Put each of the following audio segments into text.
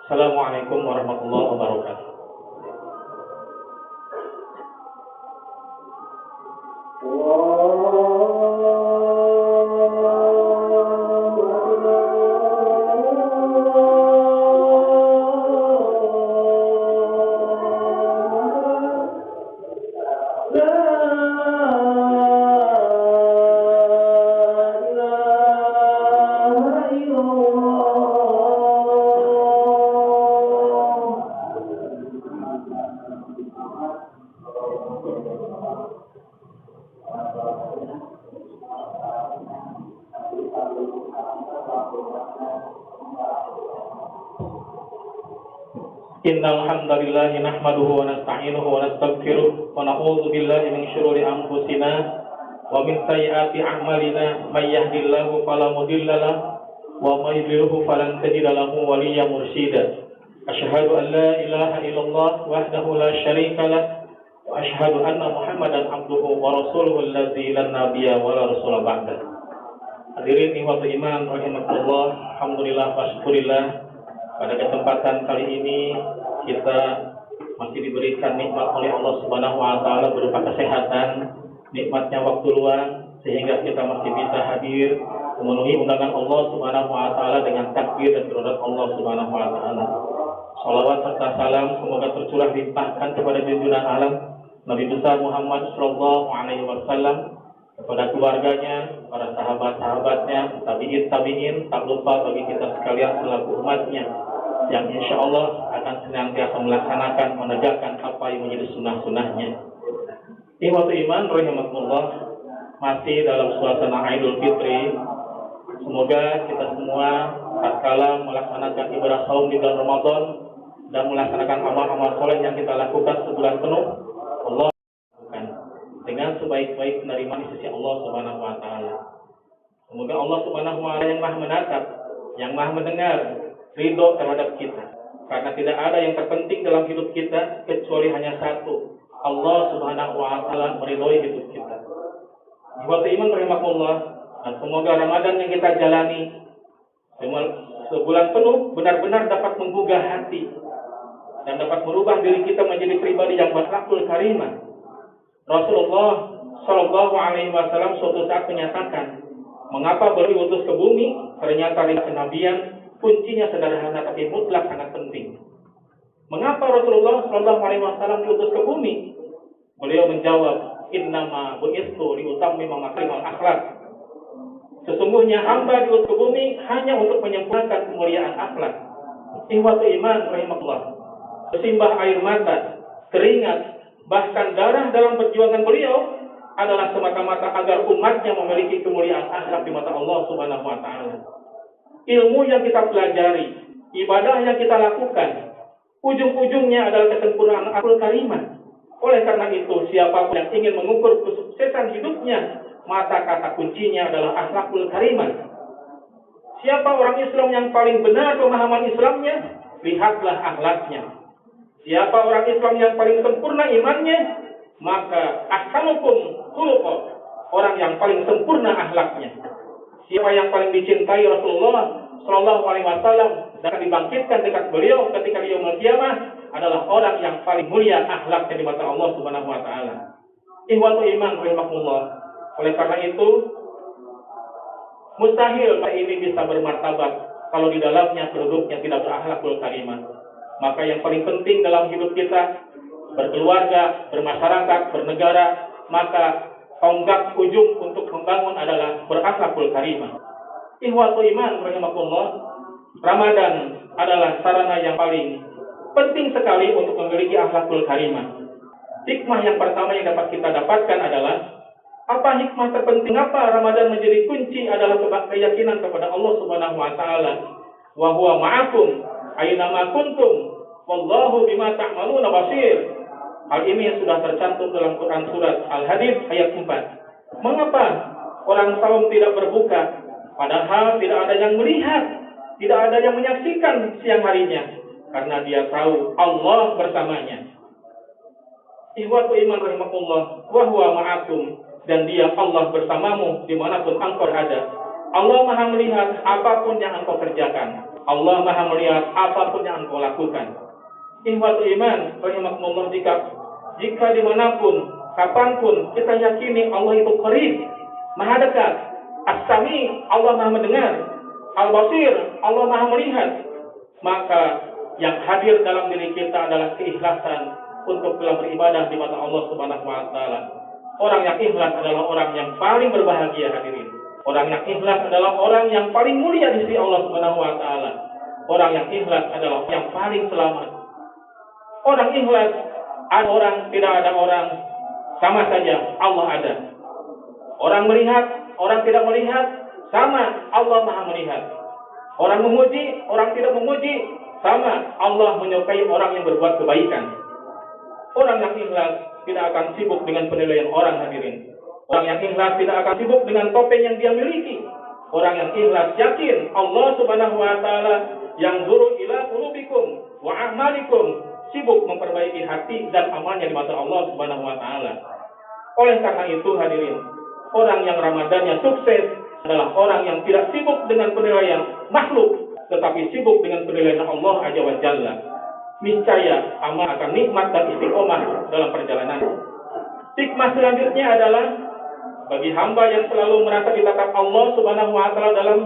Assalamualaikum warahmatullahi wabarakatuh. Innal hamdalillah nahmaduhu wa nasta'inuhu wa nastaghfiruh wa na'udzu billahi min syururi anfusina wa min sayyiati a'malina may yahdihillahu fala mudilla lahu wa may yudlilhu falan tajida lahu waliyyan mursyida. Asyhadu an la ilaha illallah wahdahu la syarika lah wa asyhadu anna Muhammadan abduhu wa rasuluhu allazi la nabiyya wa la rasula ba'da. Hadirin ikhwatul iman rahimakumullah, alhamdulillah wa syukurillah. Pada kesempatan kali ini kita masih diberikan nikmat oleh Allah Subhanahu wa taala berupa kesehatan, nikmatnya waktu luang sehingga kita masih bisa hadir memenuhi undangan Allah Subhanahu wa taala dengan takbir dan berodat Allah Subhanahu wa taala. Shalawat serta salam semoga tercurah limpahkan kepada junjungan alam Nabi besar Muhammad sallallahu alaihi wasallam, kepada keluarganya, para sahabat-sahabatnya, tabi'in, tak lupa bagi kita sekalian selaku umatnya yang insya Allah akan senantiasa melaksanakan, menegakkan apa yang menjadi sunnah-sunnahnya. Ikhwatul iman rahimakumullah, masih dalam suasana Idul Fitri. Semoga kita semua tatkala melaksanakan ibadah saum di bulan Ramadan dan melaksanakan amal-amal soleh yang kita lakukan sebulan penuh, Allah dengan sebaik-baik penerimaan di sisi Allah Subhanahu wa taala. Semoga Allah Subhanahu wa taala yang Maha menatap, yang Maha mendengar, ridho terhadap kita. Karena tidak ada yang terpenting dalam hidup kita kecuali hanya satu, Allah Subhanahu wa taala meridhoi hidup kita. Ikhwatul iman rahimakumullah, dan semoga Ramadan yang kita jalani sebulan penuh benar-benar dapat menggugah hati dan dapat merubah diri kita menjadi pribadi yang berakhlakul karimah. Rasulullah Shallallahu Alaihi Wasallam suatu saat menyatakan, mengapa beliau diutus ke bumi? Ternyata di kenabian kuncinya sederhana tapi mutlak sangat penting. Mengapa Rasulullah Shallallahu Alaihi Wasallam diutus ke bumi? Beliau menjawab, innama bu'istu liutammima makarimal akhlak. Sesungguhnya hamba diutus ke bumi hanya untuk menyempurnakan kemuliaan akhlak. Ikhwatul iman rahimakumullah, bersimbah air mata, keringat, bahkan darah dalam perjuangan beliau adalah semata-mata agar umatnya memiliki kemuliaan akhlak di mata Allah Subhanahu wa taala. Ilmu yang kita pelajari, ibadah yang kita lakukan, ujung-ujungnya adalah kesempurnaan akhlakul karimah. Oleh karena itu, siapapun yang ingin mengukur kesuksesan hidupnya, maka kata kuncinya adalah akhlakul karimah. Siapa orang Islam yang paling benar pemahaman Islamnya? Lihatlah akhlaknya. Siapa orang Islam yang paling sempurna imannya, maka ahsanukum khuluqan, orang yang paling sempurna akhlaknya. Siapa yang paling dicintai Rasulullah Shallallahu Alaihi Wasallam dan dibangkitkan dekat beliau ketika di yaumul qiyamah adalah orang yang paling mulia akhlaknya di mata Allah Subhanahu Wa Taala. Ikhwatul iman rahimakumullah. Oleh karena itu, mustahil ini bisa bermartabat kalau di dalamnya penduduknya tidak berakhlakul karimah. Maka yang paling penting dalam hidup kita, berkeluarga, bermasyarakat, bernegara, maka tonggak ujung untuk membangun adalah berakhlakul karimah. Ikhwatul iman rahimakumullah, Ramadan adalah sarana yang paling penting sekali untuk memiliki akhlakul karimah. Hikmah yang pertama yang dapat kita dapatkan adalah, apa hikmah terpenting apa Ramadan menjadi kunci adalah sebab keyakinan kepada Allah Subhanahu wa taala. Wa huwa ma'akum aina ma kuntum wallahu bima ta'maluna basir. Hal ini sudah tercantum dalam Quran surat Al-Hadid ayat 4. Mengapa orang saum tidak berbuka padahal tidak ada yang melihat, tidak ada yang menyaksikan siang harinya? Karena dia tahu Allah bersamanya. Ikhwatul iman rahimakumullah, wa huwa ma'akum, dan dia Allah bersamamu dimanapun engkau ada. Allah maha melihat apapun yang engkau kerjakan. Allah Maha melihat apapun yang engkau lakukan. Ikhwatul iman, rahimakumullah, jika dimanapun, kapanpun kita yakini Allah itu qarib, Maha dekat. As-Sami, Allah Maha mendengar. Al-Basir, Allah Maha melihat. Maka yang hadir dalam diri kita adalah keikhlasan untuk dalam beribadah di mata Allah Subhanahu wa taala. Orang yang ikhlas adalah orang yang paling berbahagia, hadirin. Orang yang ikhlas adalah orang yang paling mulia di sisi Allah Subhanahu wa taala. Orang yang ikhlas adalah yang paling selamat. Orang ikhlas, ada orang, tidak ada orang, sama saja, Allah ada. Orang melihat, orang tidak melihat, sama, Allah Maha melihat. Orang memuji, orang tidak memuji, sama, Allah menyukai orang yang berbuat kebaikan. Orang yang ikhlas tidak akan sibuk dengan penilaian orang, hadirin. Orang yang ikhlas tidak akan sibuk dengan topeng yang dia miliki. Orang yang ikhlas yakin Allah Subhanahu wa taala yang zuru ila qulubikum wa a'malikum, sibuk memperbaiki hati dan amalnya di mata Allah Subhanahu wa taala. Oleh karena itu, hadirin, orang yang Ramadannya sukses adalah orang yang tidak sibuk dengan penilaian makhluk, tetapi sibuk dengan penilaian Allah Azza wa Jalla. Niscaya amal akan nikmat dan istiqomah dalam perjalanan. Hikmah selanjutnya adalah bagi hamba yang selalu merasa ditatap Allah Subhanahu wa taala dalam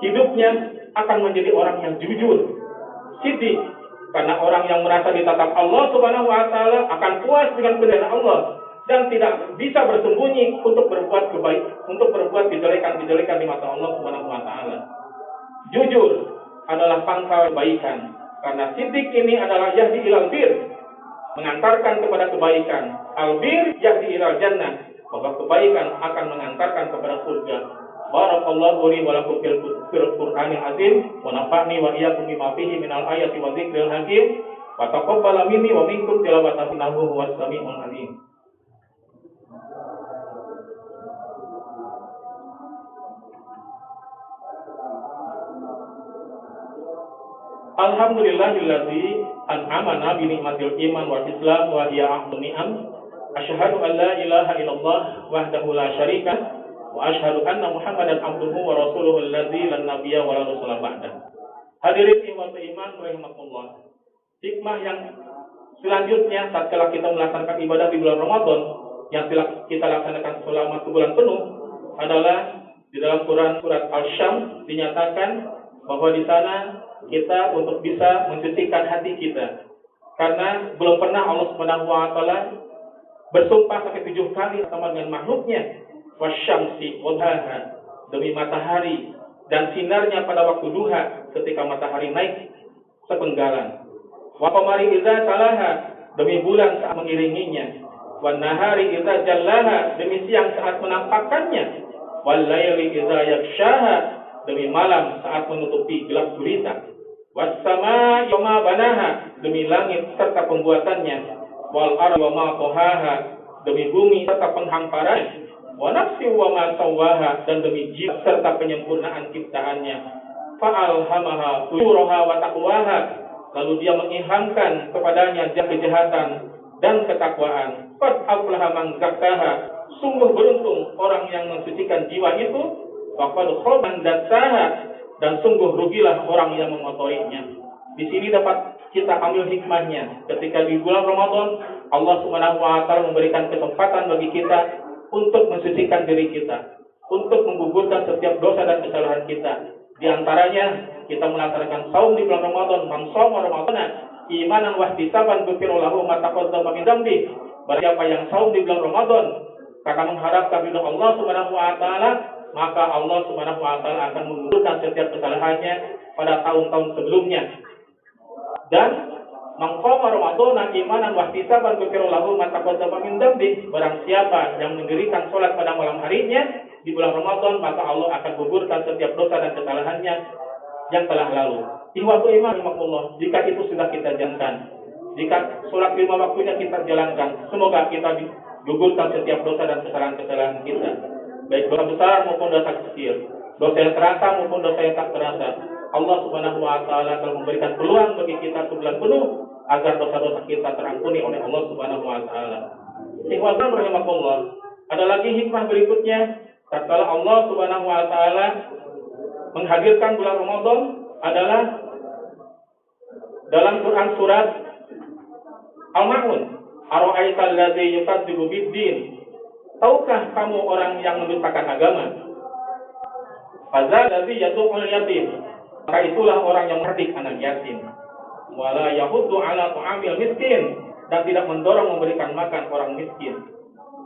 hidupnya akan menjadi orang yang jujur, siddiq. Karena orang yang merasa ditatap Allah Subhanahu wa taala akan puas dengan penilaian Allah dan tidak bisa bersembunyi untuk berbuat kebaikan, untuk berbuat kejelekan-kejelekan di mata Allah Subhanahu wa taala. Jujur adalah pangkal kebaikan. Karena siddiq ini adalah yahdi ilal bir, mengantarkan kepada kebaikan. Al-bir yahdi ilal jannah, bahwa kebaikan akan mengantarkan kepada surga. Barakallahu li wa lakum fil Qur'anil azim wa nafa'ni wa iyyakum bima fihi minal ayati wa dzikril hakim wa taqabbala minni wa minkum tilawatahu innahu huwas samiul alim. Alhamdulillahilladzi an'amana bi ni'matil iman wal islam wa hiya ahlu ni'am. Asyhadu an la ilaha illallah wahdahu la syarika wa asyhadu anna Muhammadan abduhu wa rasuluhu alladzi lan nabiyya wa la rasula ba'da. Hadirin ikhwatul iman rahimakumullah. Hikmah yang selanjutnya tatkala kita melaksanakan ibadah di bulan Ramadan yang kita laksanakan selama sebulan penuh adalah di dalam Quran surat Al-Syam dinyatakan bahwa di sana kita untuk bisa mensucikan hati kita, karena belum pernah Allah Subhanahu wa taala bersumpah sampai 7 kali sama dengan makhluknya. Wasyamsi wadhaha, demi matahari dan sinarnya pada waktu duha ketika matahari naik sepenggalan. Wa qamari idza talaha, demi bulan saat mengiringinya. Wan nahari idza jallaha, demi siang saat menampakkannya. Wal laili idza yaghshaha, demi malam saat menutupi gelap gulita. Was samaa'i wa ma banaha, demi langit serta pembuatannya. Wal ardi wa ma qahaha, demi bumi serta penghamparannya. Wa nafsi wa ma sawwaha, dan demi jiwa serta penyempurnaan ciptaannya. Fa'alhamaha fujuraha wa taqwaha, lalu dia mengilhamkan kepadanya kejahatan dan ketakwaan. Qad aflaha man zakkaha, sungguh beruntung orang yang mensucikan jiwa itu. Wa qad khaba man dassaha, dan sungguh rugilah orang yang mengotorinya. Di sini dapat kita ambil hikmahnya. Ketika di bulan Ramadan, Allah Subhanahu wa taala memberikan kesempatan bagi kita untuk mensucikan diri kita, untuk menggugurkan setiap dosa dan kesalahan kita. Di antaranya kita melaksanakan saum di bulan Ramadan. Man shoma Ramadana imanan wa ihtisaban ghufira lahu ma taqaddama min dzambi. Barang siapa yang saum di bulan Ramadan karena mengharapkan ridha Allah Subhanahu wa taala, maka Allah Subhanahu wa taala akan menggugurkan setiap kesalahannya pada tahun-tahun sebelumnya. Dan mengqama Ramadhana imanan wa ihtisaban ghufira lahu ma taqaddama min dzambi. Barang siapa yang mendirikan salat pada malam harinya di bulan Ramadan, maka Allah akan gugurkan setiap dosa dan kesalahannya yang telah lalu. Ikhwatul iman rahimakumullah, jika itu sudah kita jalankan, jika salat 5 waktunya kita jalankan, semoga kita digugurkan setiap dosa dan kesalahan-kesalahan kita, baik dosa besar maupun dosa kecil, dosa yang terasa maupun dosa yang tak terasa. Allah Subhanahu wa taala telah memberikan peluang bagi kita sebulan penuh agar dosa-dosa kita terampuni oleh Allah Subhanahu wa taala. Ikhwan rahimakumullah, ada lagi hikmah berikutnya. Tatkala Allah Subhanahu wa taala menghadirkan bulan Ramadan, adalah dalam Quran surat Al-Ma'un. Ara'aital ladzi yukadzibu biddin. Tahukah kamu orang yang mendustakan agama? Fadzal ladzi yad'ul yatim. Maka itulah orang yang menghardik anak yatim. Wala yahuddu ala ta'amil miskin, dan tidak mendorong memberikan makan orang miskin.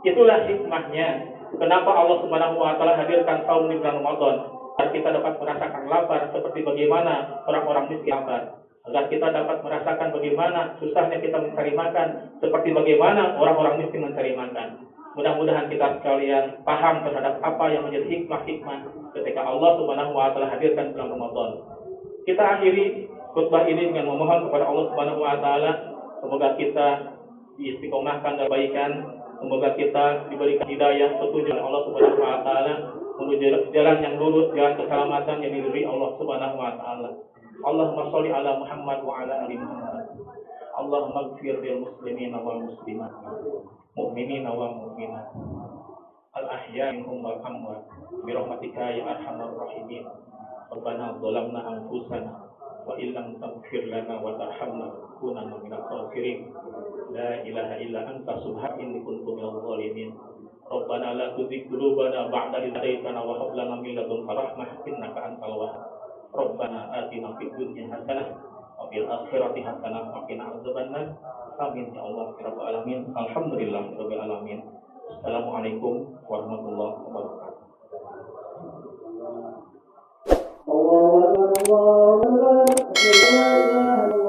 Itulah hikmahnya kenapa Allah Subhanahu wa taala hadirkan saum di bulan Ramadan, agar kita dapat merasakan lapar seperti bagaimana orang-orang miskin lapar. Agar kita dapat merasakan bagaimana susahnya kita mencari makan, seperti bagaimana orang-orang miskin mencari makan. Mudah-mudahan kita sekalian paham terhadap apa yang menjadi hikmah-hikmah ketika Allah Subhanahu wa taala hadirkan bulan Ramadan. Kita akhiri khutbah ini dengan memohon kepada Allah Subhanahu wa taala, semoga kita diistiqomahkan dalam kebaikan, semoga kita diberikan hidayah petunjuk oleh Allah Subhanahu wa taala menuju jalan yang lurus, jalan keselamatan yang diridhoi Allah Subhanahu wa taala. Allahumma sholli ala Muhammad wa ala ali Muhammad. Allahumma ighfir lil muslimina wal muslimat, mu'minina wal mu'minat, al ahya'i minhum wal amwat, bi rahmatika ya arhamar rahimin. Rabbana zalamna anfusana wa illam taghfir lana wa tarhamna lanakunanna minal khasirin. La ilaha illa anta subhanaka inni kuntu minadh dhalimin. Rabbana la tuzigh qulubana ba'da idh hadaytana wa hab lana min ladunka rahmah innaka antal wahhab. Rabbana atina fid dunya hasanah wa fil akhirati hasanah wa qina adzabannar. Amin ya Allah ya rabbal alamin. Alhamdulillah rabbil alamin. Assalamualaikum warahmatullahi wabarakatuh. الله أكبر الله أكبر لا إله إلا